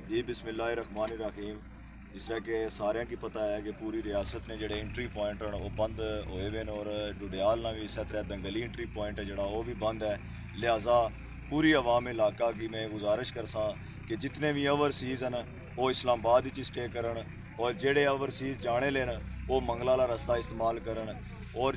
جی بسم اللہ الرحمن الرحیم۔ جس طرح کہ سارے کی پتہ ہے کہ پوری ریاست نے جڑے انٹری پوائنٹ ہیں وہ بند ہوئے ہوئے اور ڈڈیال نہ بھی اسی طرح دنگلی انٹری پوائنٹ ہے جڑا وہ بھی بند ہے، لہٰذا پوری عوام علاقہ کی میں گزارش کرساں کہ جتنے بھی اوورسیز ہیں وہ اسلام آباد ہی سٹے کرن اور جڑے اوورسیز جانے لین وہ منگلا والا رستہ استعمال کرن اور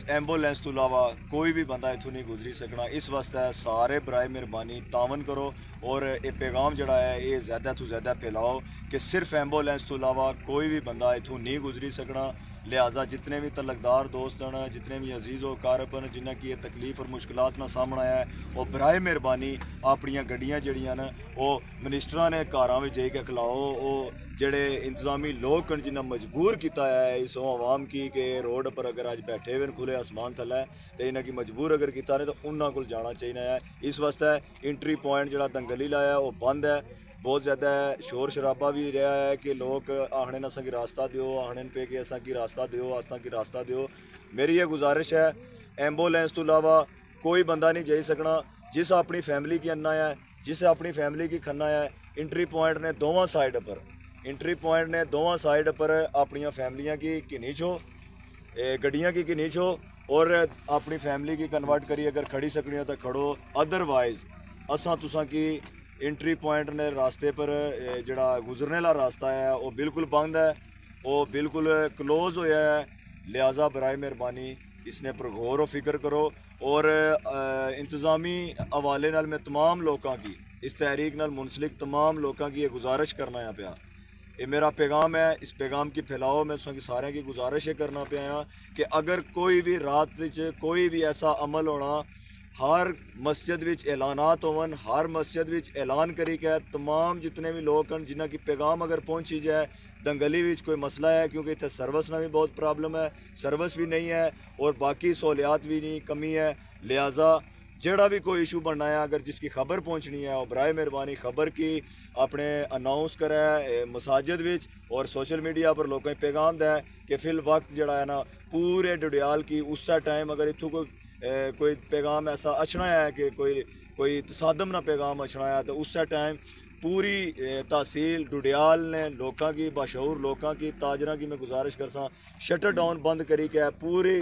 ایمبولینس تو علاوہ کوئی بھی بندہ اتوں نہیں گزری سکنا۔ اس واسطے سارے برائے مہربانی تعاون کرو اور یہ پیغام جڑا ہے یہ زیادہ تو زیادہ پھیلاؤ کہ صرف ایمبولینس تو علاوہ کوئی بھی بندہ اتوں نہیں گزری سکنا۔ لہٰذا جتنے بھی تعلقدار دوست ہیں، جتنے بھی عزیز و اقارب ہیں جنہ کی یہ تکلیف اور مشکلات نہ سامنا ہے، وہ برائے مہربانی اپنیاں گڈیاں جڑیاں نا وہ منسٹراں نے گھراں وچ جائی کے کھلاؤ۔ وہ جڑے انتظامی لوگ ہیں جنہیں مجبور کیتا ہے اس عوام کی کہ روڈ پر اگر آج بیٹھے ہوئے کھلے آسمان تھلے تو انہاں کی مجبور اگر کیتا ہے تو انہاں کو جانا چاہیے ہے۔ اس واسطے انٹری پوائنٹ جڑا دنگلی لایا ہے وہ بند ہے، بہت زیادہ شور شرابہ بھی رہا ہے کہ لوگ آخنے اساں کی راستہ دیو، آخنے پہ کہ اساں کی راستہ دیو، اساں کی راستہ دیو۔ میری یہ گزارش ہے ایمبولینس تو علاوہ کوئی بندہ نہیں جائی سکنا۔ جس اپنی فیملی کی اننا ہے، جسے اپنی فیملی کی کھنا ہے، انٹری پوائنٹ نے دونوں سائڈ پر اپنی فیملیاں کی گھنی چھو، گڈیاں کی گھنی چھو اور اپنی فیملی کی کنورٹ کری اگر کھڑی سکنی ہے تو کھڑو، ادروائز اساں تساں کی انٹری پوائنٹ نے راستے پر جڑا گزرنے والا راستہ ہے وہ بالکل بند ہے، وہ بالکل کلوز ہویا ہے۔ لہٰذا برائے مہربانی اس نے پر غور و فکر کرو اور انتظامی حوالے نال میں تمام لوگوں کی اس تحریک نال منسلک تمام لوگوں کی یہ گزارش کرنا ہے پیا۔ یہ میرا پیغام ہے، اس پیغام کی پھیلاؤ میں تساں کی سارے کی گزارش یہ کرنا پیا کہ اگر کوئی بھی رات کوئی بھی ایسا عمل ہونا، ہر مسجد وچ اعلانات ہون، ہر مسجد وچ اعلان کری کہ تمام جتنے بھی لوگ ہیں جنہ کی پیغام اگر پہنچی جائے دنگلی وچ کوئی مسئلہ ہے کیونکہ اتنے سروس نہ بھی بہت پرابلم ہے، سروس بھی نہیں ہے اور باقی سہولیات بھی نہیں کمی ہے۔ لہٰذا جڑا بھی کوئی ایشو بننا ہے اگر جس کی خبر پہنچنی ہے وہ برائے مہربانی خبر کی اپنے اناؤنس کرے مساجد وچ اور سوشل میڈیا پر لوگوں پیغام دے کہ فی الوقت جڑا ہے نا پورے ڈڈیال کی اس ٹائم اگر اتوں کوئی پیغام ایسا اچھنا ہے کہ کوئی تصادم نہ پیغام اچھنا ہے تو اس ٹائم پوری تحصیل ڈڈیال نے لوگوں کی باشعور لوگوں کی تاجراں کی میں گزارش کرساں شٹر ڈاؤن بند کری کے پوری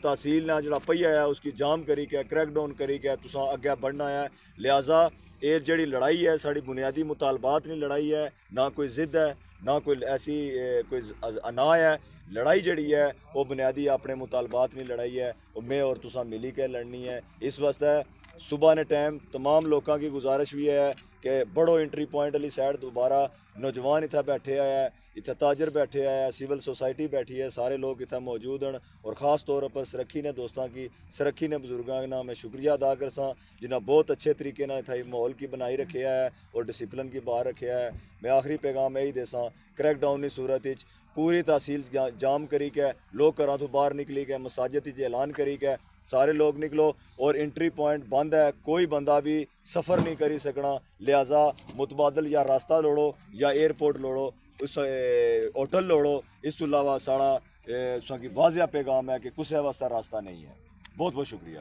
تحصیل نے جڑا پہیا ہے اس کی جام کری کے کریک ڈاؤن کری کے تساں اگے بڑھنا ہے۔ لہٰذا یہ جڑی لڑائی ہے ساری بنیادی مطالبات نہیں لڑائی ہے، نہ کوئی ضد ہے نہ کوئی ایسی کوئی انا ہے۔ لڑائی جڑی ہے وہ بنیادی اپنے مطالبات نہیں لڑائی ہے، وہ میں اور تساں ملی کے لڑنی ہے۔ اس واسطے صبح نے ٹائم تمام لوگوں کی گزارش بھی ہے کہ بڑو انٹری پوائنٹ والی سائڈ دوبارہ نوجوان اتنا بیٹھے آیا ہے، اتنا تاجر بیٹھے آیا ہے، سول سوسائٹی بیٹھی ہے، سارے لوگ اتنا موجود ہیں اور خاص طور پر سرکھی نے دوستاں کی سرکھی نے بزرگاں کا میں شکریہ ادا کرساں جنہیں بہت اچھے طریقے نہ اتھائی ماحول کی بنائی رکھے ہے اور ڈسپلن کی باہر رکھے ہے۔ میں آخری پیغام یہی دیساں کریک ڈاؤن کی صورت پوری تحصیل جام کری کے لوگ گھراں تو باہر نکلی گئے، مساجد اعلان کری کے سارے لوگ نکلو اور انٹری پوائنٹ بند ہے، کوئی بندہ بھی سفر نہیں کری سکنا۔ لہٰذا متبادل یا راستہ لوڑو یا ایئرپورٹ لوڑو، اس ہوٹل لوڑو، اس تو علاوہ ساڑا کی واضح پیغام ہے کہ کسے واسطہ راستہ نہیں ہے۔ بہت بہت شکریہ۔